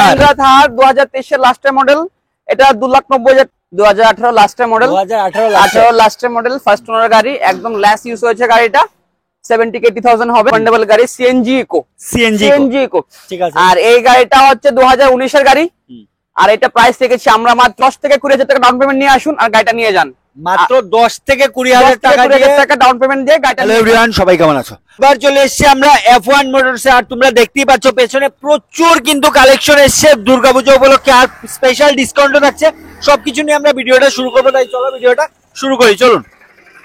মাহিন্দ্রা থার 2023 এর লাস্টের মডেল, এটা 2,90,000, 2018 লাস্টের মডেল, 2018 লাস্টের মডেল, ফার্স্ট ওনার গাড়ি, একদম লেস ইউজ হয়েছে গাড়িটা, 70,000 হবে। কন্ডেবল গাড়ি, সিএনজি ইকো, ঠিক আছে। আর এই গাড়িটা হচ্ছে 2019 এর গাড়ি, আর এটা প্রাইস রেখেছি আমরা মাত্র 10 থেকে 20,000 টাকা ডাউন পেমেন্ট নিয়ে আসুন আর গাড়িটা নিয়ে যান। মাত্র 10 থেকে 20,000 টাকা ডাউন পেমেন্ট দিয়ে গাড়িটা। হ্যালো এভরিওয়ান, সবাই কেমন আছো? এবার চলে এসেছি আমরা F1 মোটরসে, আর তোমরা দেখতেই পাচ্ছ পেছনে প্রচুর কিন্তু কালেকশন এসেছে দুর্গাপূজা উপলক্ষে, আর স্পেশাল ডিসকাউন্টও থাকছে। সবকিছু নিয়ে আমরা ভিডিওটা শুরু করবো, তাই চলো ভিডিওটা শুরু করি। চলুন,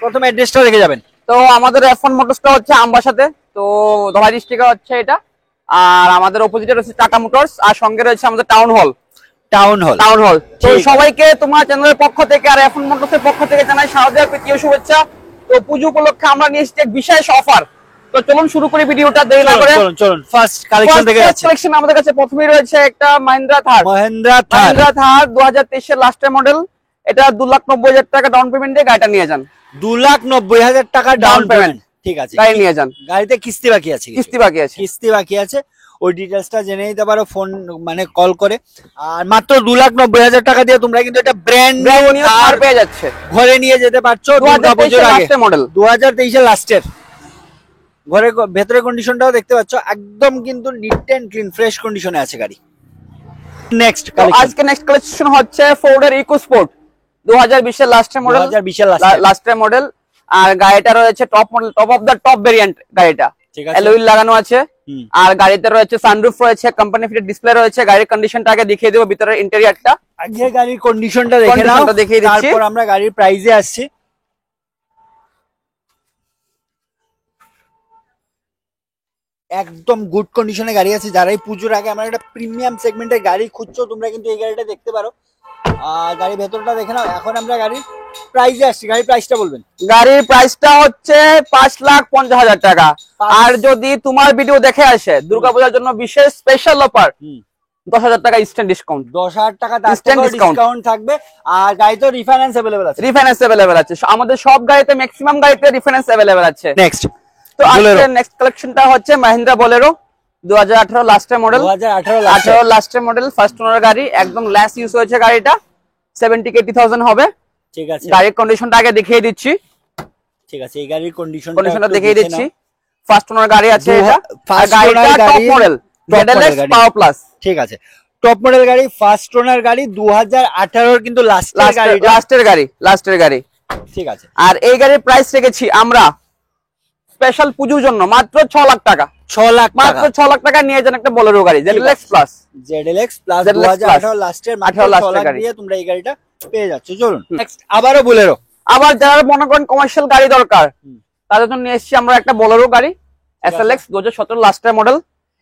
প্রথমে অ্যাড্রেসটা দেখে যাবেন। তো আমাদের F1 মোটরসটা হচ্ছে আমবাসাতে, তো ধলাই ডিস্ট্রিক্টে হচ্ছে এটা, আর আমাদের অপোজিটে রয়েছে টাটা মোটরস, আর সঙ্গে রয়েছে আমাদের টাউন হল। তো সবাইকে তোমার চ্যানেলের পক্ষ থেকে আর F1 মোটরসের পক্ষ থেকে জানাই শারদীয়ার প্রীতীয় শুভেচ্ছা। তো পুজো উপলক্ষে আমরা নিয়ে এসেছি এক বিশেষ অফার। তো চলুন শুরু করি ভিডিওটা, দেরি না করে চলুন ফার্স্ট কালেকশন দেখে যাচ্ছি। কালেকশন আমাদের কাছে প্রথমেই রয়েছে একটা মাহিন্দ্রা থার 2023 এর লাস্টের মডেল, এটা 2,90,000 টাকা ডাউন পেমেন্ট দিয়ে গাড়িটা নিয়ে যান। 2,90,000 টাকা ডাউন পেমেন্ট, ঠিক আছে। গাড়ি নিয়ে যান। গাড়িতে কিস্তি বাকি আছে? কিস্তি বাকি আছে, ওই ডিটেলসটা জেনে নিতে পারো ফোন মানে কল করে। আর মাত্র 2,90,000 টাকা দিয়ে তোমরা কিন্তু এটা ব্র্যান্ড নিউ থার পেয়ে যাচ্ছে, ঘরে নিয়ে যেতে পারছো। 2023 এর মডেল, 2023 এর লাস্টের। ঘরে ভেতরে কন্ডিশনটাও দেখতে পাচ্ছ, একদম কিন্তু নিট এন্ড ক্লিন ফ্রেশ কন্ডিশনে আছে গাড়ি। নেক্সট আজকে নেক্সট কালেকশন হচ্ছে ফোর্ডের ইকোস্পোর্ট 2020 এর লাস্টের মডেল, লাস্টের মডেল। আর গাড়িটা রয়েছে top model, top of the top variant গাড়িটা, অ্যালয় লাগানো আছে। আর গাড়িতে রয়েছে সানরুফ রয়েছে, কোম্পানি ফিটেড ডিসপ্লে রয়েছে। গাড়ির কন্ডিশনটা আগে দেখিয়ে দেব, ভিতরের ইন্টেরিয়রটা আগে গাড়ির কন্ডিশনটা দেখে নাও, তারপর আমরা গাড়ির প্রাইসে আসছি। একদম গুড কন্ডিশনে গাড়ি আছে। যারা এই পুজোর আগে আমার একটা প্রিমিয়াম সেগমেন্টের গাড়ি খুঁজছো, তোমরা কিন্তু এই গাড়িটা দেখতে পারো। আর গাড়ির ভেতরটা দেখে নাও। এখন আমরা গাড়ির প্রাইসে আসছি, গাড়ির প্রাইসটা বলবেন? গাড়ির প্রাইসটা হচ্ছে 5,50,000 টাকা। আর যদি তোমার ভিডিও দেখে আসে দুর্গাপূজার জন্য বিশেষ স্পেশাল অফার 10,000 টাকা ইনস্ট্যান্ট ডিসকাউন্ট, 10,000 টাকা ডিসকাউন্ট থাকবে। আর গাড়িতে রিফাইন্যান্স अवेलेबल আছে, আমাদের সব গাড়িতে ম্যাক্সিমাম গাড়িতে রিফাইন্যান্স अवेलेबल আছে। নেক্সট তো আজকে নেক্সট কালেকশনটা হচ্ছে মাহিন্দ্রা বোলেরো 2018 লাস্টের মডেল, 2018 লাস্টের মডেল, ফার্স্ট ওনার গাড়ি, একদম লেস ইউজ হয়েছে গাড়িটা, 70,000 হবে, ঠিক আছে। গাড়ির কন্ডিশনটা আগে দেখিয়ে দিচ্ছি, ঠিক আছে। এই গাড়ির কন্ডিশনটা দেখিয়ে দিচ্ছি। ফার্স্ট ওনার গাড়ি আছে এটা, আর গাড়িটা top model ZLX power plus, ঠিক আছে। টপ মডেল গাড়ি, ফার্স্ট ওনার গাড়ি, 2018 এর কিন্তু লাস্টের গাড়ি, ঠিক আছে। আর এই গাড়ির প্রাইস রেখেছি আমরা স্পেশাল পুজোর জন্য মাত্র 6 লাখ টাকা। 6 লাখ, মাত্র 6 লাখ টাকা নিয়ে যান একটা বোলেরো গাড়ি, ZLX প্লাস 2018 লাস্টের, মাত্র 6 লাখ দিয়ে তোমরা এই গাড়িটা পেয়ে যাচ্ছ। চলুন নেক্সট আবারও বোলেরো। আবার যারা মনে করেন কমার্শিয়াল গাড়ি দরকার, তাদের জন্য নিয়ে এসেছি আমরা একটা বোলেরো গাড়ি, SLX 2017 লাস্টের মডেল,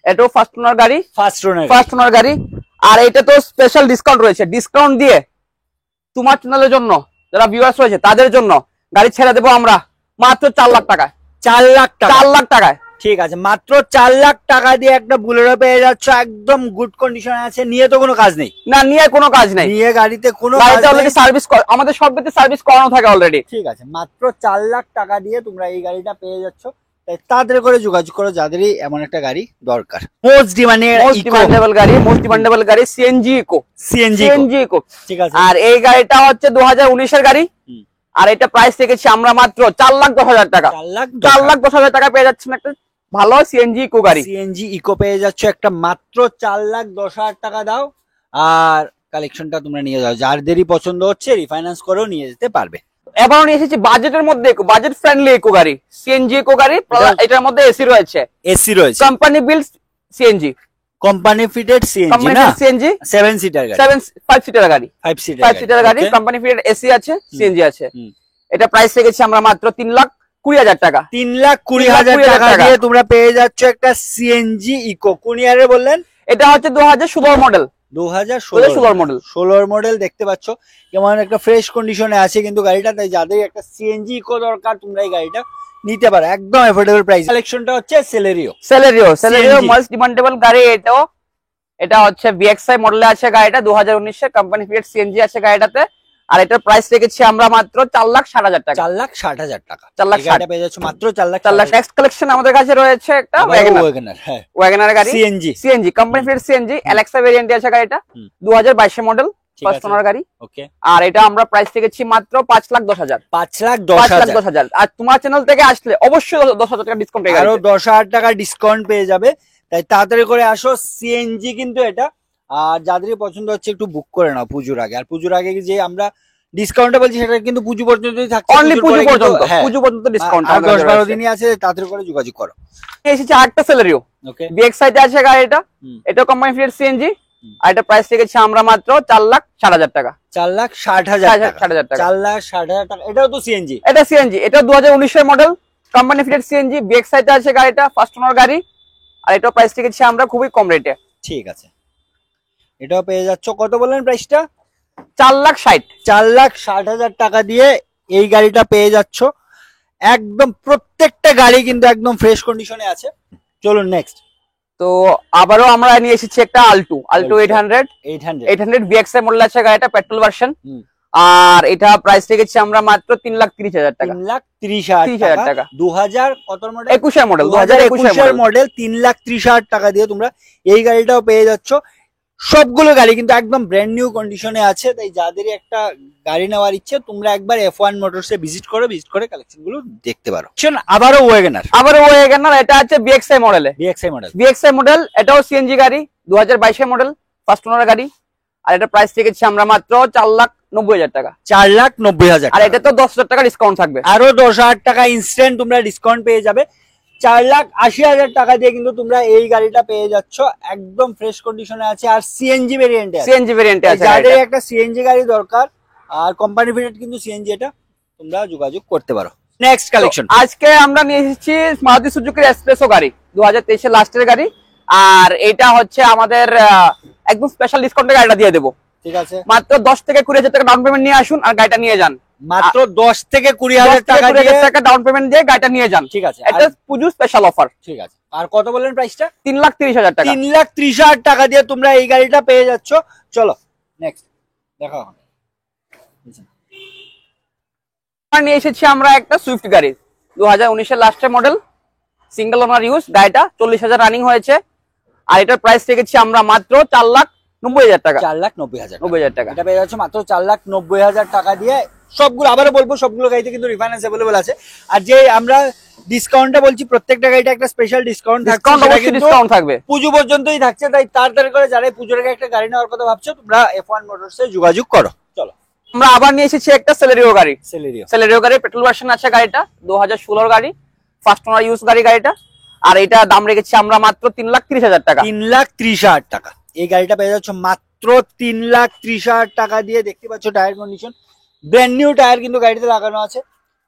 এটাও ফার্স্ট ওনার গাড়ি, ফার্স্ট ওনার গাড়ি। আর এটা তো স্পেশাল ডিসকাউন্ট রয়েছে, ডিসকাউন্ট দিয়ে তোমার চ্যানেলের জন্য যারা ভিউয়ার্স রয়েছে তাদের জন্য গাড়ি ছেড়ে দেবো আমরা মাত্র 4 লাখ টাকায়। 4 লাখ টাকায়, ঠিক আছে। মাত্র 4 লাখ টাকা দিয়ে একটা বুলেরো পেয়ে যাচ্ছ, একদম গুড কন্ডিশনে আছে। নিয়ে তো কোনো কাজ নেই, না নিয়ে কোনো কাজ নেই, নিয়ে গাড়িতে কোনো অলরেডি সার্ভিস, আমাদের সব গাড়িতে সার্ভিস করানো থাকে অলরেডি, ঠিক আছে। মাত্র 4 লাখ টাকা দিয়ে তোমরা এই গাড়িটা পেয়ে যাচ্ছ। তাদের করে যোগাযোগ করো যাদেরই এমন একটা গাড়ি দরকার। মোস্ট ডিমান্ডেবল গাড়ি সিএনজি ইকো, ঠিক আছে। আর এই গাড়িটা হচ্ছে 2019 এর গাড়ি, আর এটা প্রাইস রেখেছি আমরা মাত্র 4,10,000 টাকা। 4,10,000 টাকা পেয়ে যাচ্ছেন একটা ভালো সিএনজি ইকো গাড়ি। সিএনজি ইকো পেয়ে যাচ্ছ একটা মাত্র 4,10,000 টাকা দাও, আর কালেকশনটা তোমরা নিয়ে যাও। যাদেরই পছন্দ হচ্ছে রিফাইন্যান্স করেও নিয়ে যেতে পারবে। এবারও নিয়ে এসেছি বাজেটের মধ্যে, বাজেট ফ্রেন্ডলি ইকো গাড়ি, সিএনজি ইকো গাড়ি। এটার মধ্যে এসি রয়েছে, company build CNG, company fitted CNG না, সিএনজি 7 সিটার গাড়ি, 5 সিটার গাড়ি, 5 সিটার গাড়ি, কোম্পানি ফিটেড এসি আছে, সিএনজি আছে। এটা প্রাইস রেখেছি আমরা মাত্র 3,20,000 টাকা। 3,20,000 টাকা দিয়ে তোমরা পেয়ে যাচ্ছ একটা সিএনজি ইকো। কোন ইয়ারে বললেন? এটা হচ্ছে 2016 মডেল, 2016 মডেল। দেখতে পাচ্ছ কেমন একটা ফ্রেশ কন্ডিশনে আছে কিন্তু গাড়িটা। তাই যাদের একটা সিএনজি ইকো দরকার তোমরা এই গাড়িটা নিতে পারো, একদম এফোর্ডেবল প্রাইস। কালেকশনটা হচ্ছে সেলেরিও মোস্ট ডিমান্ডেবল গাড়ি। এটা হচ্ছে VXI মডেলে আছে গাড়িটা, 2019 এর কোম্পানি ফিটেড সিএনজি আছে গাড়িটাতে। আর এটার প্রাইস রেখেছি আমরা মাত্র 4,60,000 টাকা। 4,60,000 টাকা। 4,60,000 এটা পেয়ে যাচ্ছে মাত্র 4,60,000 4,00,000। নেক্সট কালেকশন আমাদের কাছে রয়েছে একটা ওয়াগনার। হ্যাঁ, ওয়াগনার গাড়ি, CNG CNG company fit CNG LXI variant আছে গাড়িটা, 2022 মডেল, ফার্স্ট ওনার গাড়ি। ওকে, আর এটা আমরা প্রাইস রেখেছি মাত্র 5,10,000। 5,10,000। আর তোমার চ্যানেল থেকে আসলে অবশ্যই 10,000 টাকা ডিসকাউন্ট পেয়ে আরো 10,000 টাকা ডিসকাউন্ট পেয়ে যাবে, তাই তাড়াতাড়ি করে আসো। সিএনজি কিন্তু এটা, আর যাদের পছন্দ হচ্ছে একটু বুক করে নাও পুজোর আগে। আর পুজোর আগে যে আমরা ডিসকাউন্টটা বলছি সেটা কিন্তু পুজো পর্যন্তই থাকছে, অনলি পুজো পর্যন্ত, পুজো পর্যন্ত ডিসকাউন্ট। আর 10-12 দিনই আছে, তাড়াতাড়ি করে যোগাযোগ করো। এসেছে আরেকটা সেলেরিও, ওকে, বিএক্স সাইডে আছে গাড়িটা, এটা কোম্পানি ফিট সিএনজি। আর এটা প্রাইস রেখেছি আমরা মাত্র 4,60,000 টাকা। 4,60,000 টাকা। 4,60,000 টাকা। এটাও তো সিএনজি? এটা সিএনজি, এটা 2019 এর model, company fitted CNG, bx সাইডে আছে গাড়িটা, ফার্স্ট ওনার গাড়ি। আর এটাও প্রাইস রেখেছি আমরা খুবই কম রেটে। ঠিক আছে, এটাও পেয়ে যাচ্ছ। কত বললেন প্রাইসটা? 4,60,000। 4,60,000 টাকা দিয়ে এই গাড়িটা পেয়ে যাচ্ছ। একদম প্রত্যেকটা গাড়ি কিন্তু একদম ফ্রেশ কন্ডিশনে আছে। চলুন নেক্সট। তো আবারও আমরা নিয়ে এসেছি একটা আল্টো 800 বিএক্স এর মডেল আছে গাড়িটা, পেট্রোল ভার্সন। আর এটা প্রাইস রেখেছি আমরা মাত্র 3,30,000 টাকা। 3,30,000 টাকা। 2000 কত মডেল? 21 এর মডেল, 2021 এর মডেল। 3,30,000 টাকা দিয়ে তোমরা এই গাড়িটাও পেয়ে যাচ্ছ। সবগুলো গাড়ি কিন্তু একদম ব্র্যান্ড নিউ কন্ডিশনে আছে, তাই যাদেরই একটা গাড়ি নেওয়ার ইচ্ছে তোমরা একবার F1 মোটরস এ ভিজিট করে কালেকশন গুলো দেখতে পারো। আবারও ওয়াগনার, এটা আছে বিএক্সআই মডেল, এটাও সিএনজি গাড়ি, 2022 এর মডেল, ফার্স্ট ওনার গাড়ি। আর এটা প্রাইস রেখেছি আমরা মাত্র 4,90,000 টাকা। 4,90,000। আর এটা তো 10,000 টাকা ডিসকাউন্ট থাকবে, আরো 10,000 টাকা ইনস্ট্যান্ট তোমরা ডিসকাউন্ট পেয়ে যাবে। 4,80,000 টাকা দিয়ে কিন্তু তোমরা এই গাড়িটা পেয়ে যাচ্ছ, একদম ফ্রেশ কন্ডিশনে আছে। আর সিএনজি ভেরিয়েন্টে আছে। যাদের একটা সিএনজি গাড়ি দরকার আর কোম্পানি ফিটেড কিন্তু সিএনজি, এটা তোমরা যোগাযোগ করতে পারো। নেক্সট কালেকশন আজকে আমরা নিয়ে এসেছি মারুতি সুজুকি এক্সপ্রেসো গাড়ি, 2023 এর লাস্টের গাড়ি। আর এটা হচ্ছে আমাদের একদম স্পেশাল ডিসকাউন্টে গাড়িটা দিয়ে দেবো। ঠিক আছে, মাত্র 10 থেকে 20,000 টাকা ডাউন পেমেন্ট নিয়ে আসুন আর গাড়িটা নিয়ে যান। মাত্র 10 থেকে 20,000 টাকা ডাউন পেমেন্ট দিয়ে গাড়িটা নিয়ে যান। ঠিক আছে, এটা পুজো স্পেশাল অফার। ঠিক আছে। আর কত বললেন প্রাইসটা? 3,30,000 টাকা। 3,30,000 টাকা দিয়ে তোমরা এই গাড়িটা পেয়ে যাচ্ছ। চলো নেক্সট দেখা হবে। নিয়ে এসেছি আমরা একটা সুইফট গাড়ি, 2019 এর লাস্টের মডেল, সিঙ্গেল ওনার ইউজ, গাড়িটা 40,000 রানিং হয়েছে। আর এটার প্রাইস রেখেছি আমরা মাত্র 4,90,000 টাকা। 4,90,000 টাকা। এটা পেয়ে যাচ্ছ মাত্র 4,90,000 টাকা দিয়ে। সবগুলো আবারও বলবো, সবগুলো গাড়িতে কিন্তু রিফাইন্যান্স अवेलेबल আছে। আর যে আমরা ডিসকাউন্টটা বলছি, প্রত্যেকটা গাড়িতে একটা স্পেশাল ডিসকাউন্ট থাকবে, পুজো পর্যন্তই থাকছে। তাই তাড়াতাড়ি করে যারা পুজোর আগে একটা গাড়ি নেওয়ার কথা ভাবছো তোমরা F1 মোটরসে যোগাযোগ করো। চলো, আমরা আবার নিয়ে এসেছি একটা সেলেরিও গাড়ি, পেট্রোল ভার্সন আছে গাড়িটা, 2016 গাড়ি, ফার্স্ট ওনার ইউজ গাড়িটা। আর এটা দাম রেখেছি আমরা মাত্র 3,30,000 টাকা। 3,30,000 টাকা। এই গাড়িটা পেয়ে যাচ্ছ মাত্র 3,30,000 টাকা দিয়ে। দেখতে পাচ্ছ tyre condition, brand new tyre কিন্তু গাড়িতে লাগানো আছে।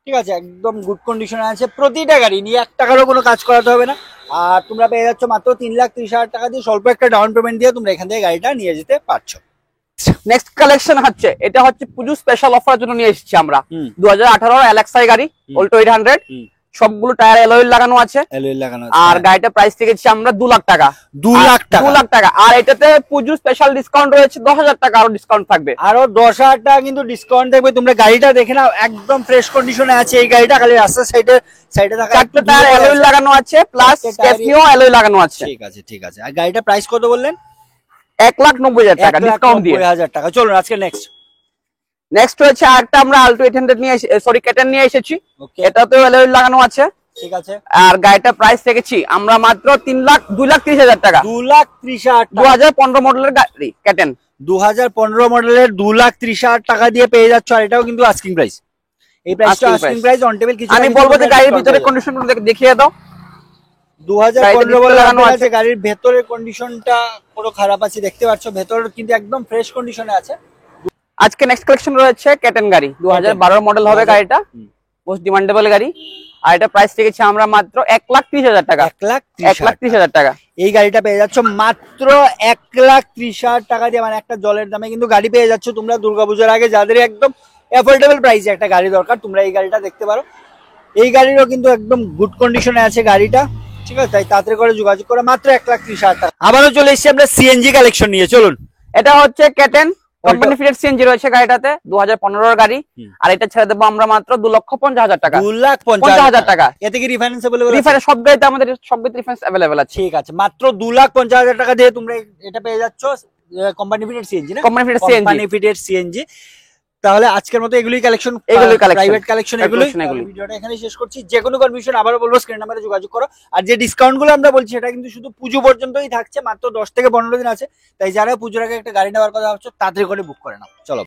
ঠিক আছে, একদম গুড কন্ডিশনে আছে। প্রতিটা গাড়ি নিয়ে 1 টাকারও কোনো কাজ করাতে হবে না। আর তোমরা পেয়ে যাচ্ছ মাত্র 3,30,000 টাকা দিয়ে। স্বল্প একটা ডাউন পেমেন্ট দিয়ে তোমরা এখান থেকে গাড়িটা নিয়ে যেতে পারছো। নেক্সট কালেকশন হচ্ছে, এটা হচ্ছে পুজো স্পেশাল অফারের জন্য নিয়ে এসেছি আমরা 2018 অ্যালেক্সা গাড়ি, অল্টো 800, সবগুলো টায়ার অ্যালয় লাগানো আছে। আর গাড়িটা প্রাইস রেখেছি আমরা 2 লাখ টাকা। 2 লাখ টাকা। আর এটাতে পুজো স্পেশাল ডিসকাউন্ট রয়েছে, 10,000 টাকা আরো ডিসকাউন্ট থাকবে। আরো 10,000 টাকা কিন্তু ডিসকাউন্ট থাকবে। তোমরা গাড়িটা দেখে নাও, একদম ফ্রেশ কন্ডিশনে আছে এই গাড়িটা। খালি রাস্তার সাইডে থাকা 4টা টায়ার অ্যালয় লাগানো আছে, প্লাস স্টেপনিও অ্যালয় লাগানো আছে। ঠিক আছে। আর গাড়িটা প্রাইস কত বললেন? 1,90,000 টাকা ডিসকাউন্ট দিয়ে। 1,90,000 টাকা। চলুন আজকে নেক্সট হচ্ছে আরেকটা আমরা আল্টো 800 নিয়ে কেটেন নিয়ে এসেছি। এটাতেও অ্যালয় লাগানো আছে। ঠিক আছে। আর গাড়িটা প্রাইস রেখেছি আমরা মাত্র 2,30,000 টাকা। 2,30,000 টাকা। 2015 মডেলের গাড়ি কেটেন, 2015 মডেলের 2,30,000 টাকা দিয়ে পেয়ে যাচ্ছ। আর এটাও কিন্তু আস্কিং প্রাইস। এই প্রাইসটা আস্কিং প্রাইস, অন টেবিল কিছু। আমি বলবো যে গাড়ির ভিতরের কন্ডিশনগুলো দেখিয়ে দাও। 2015 মডেল লাগানো আছে। গাড়ির ভেতরের কন্ডিশনটা পুরো খারাপ আছে, দেখতে পাচ্ছ। ভেতর কিন্তু একদম ফ্রেশ কন্ডিশনে আছে। আজকে নেক্সট কালেকশন রয়েছে কেটেন গাড়ি, 2012 মডেল হবে গাড়িটা, মোস্ট ডিমান্ডেবল গাড়ি। আর এটা প্রাইস রেখেছি আমরা মাত্র 1,30,000 টাকা। 1,30,000 টাকা। এই গাড়িটা পেয়ে যাচ্ছ মাত্র 1,30,000 টাকা দিয়ে। মানে একটা জলের দামে কিন্তু গাড়ি পেয়ে যাচ্ছ তোমরা দুর্গাপূজার আগে। যাদের একদম অ্যাফোর্ডেবল প্রাইসে একটা গাড়ি দরকার, তোমরা এই গাড়িটা দেখতে পারো। এই গাড়িরও কিন্তু একদম গুড কন্ডিশনে আছে গাড়িটা। ঠিক আছে, তাই তাড়াতাড়ি করে যোগাযোগ করে মাত্র 1,30,000 টাকা। আবারও চলে এসেছি আমরা সিএনজি কালেকশন নিয়ে। চলুন, এটা হচ্ছে কেটেন কোম্পানি ফিটেড সিএনজি রয়েছে গাড়িটাতে 2015 এর গাড়ি। আর এটা ছেড়ে দেবো আমরা মাত্র 2,50,000 টাকা। 2,50,000 টাকা। এতে কি রিফাইন্যান্সেবল? রিফাইন্যান্স সব গাড়িতে আমাদের সব গাড়িতে রিফাইন্যান্স अवेलेबल আছে। ঠিক আছে, মাত্র 2,50,000 টাকা দিয়ে তোমরা এটা পেয়ে যাচ্ছ কোম্পানি ফিটেড সিএনজি না? Company fitted CNG. Company fitted CNG. তাহলে আজকের মতো এগুলোই কালেকশন, প্রাইভেট কালেকশন এগুলোই। ভিডিওটা এখানে শেষ করছি। যে কোনো কনফিউশন আবারও বলবো স্ক্রিন নাম্বারে যোগাযোগ করো। আর যে ডিসকাউন্ট গুলো আমরা বলছি সেটা কিন্তু শুধু পুজো পর্যন্তই থাকছে, মাত্র 10 থেকে 15 দিন আছে। তাই যারা পুজোর আগে একটা গাড়ি নেওয়ার কথা ভাবছো তাড়াতাড়ি করে বুক করে নাও। চলো।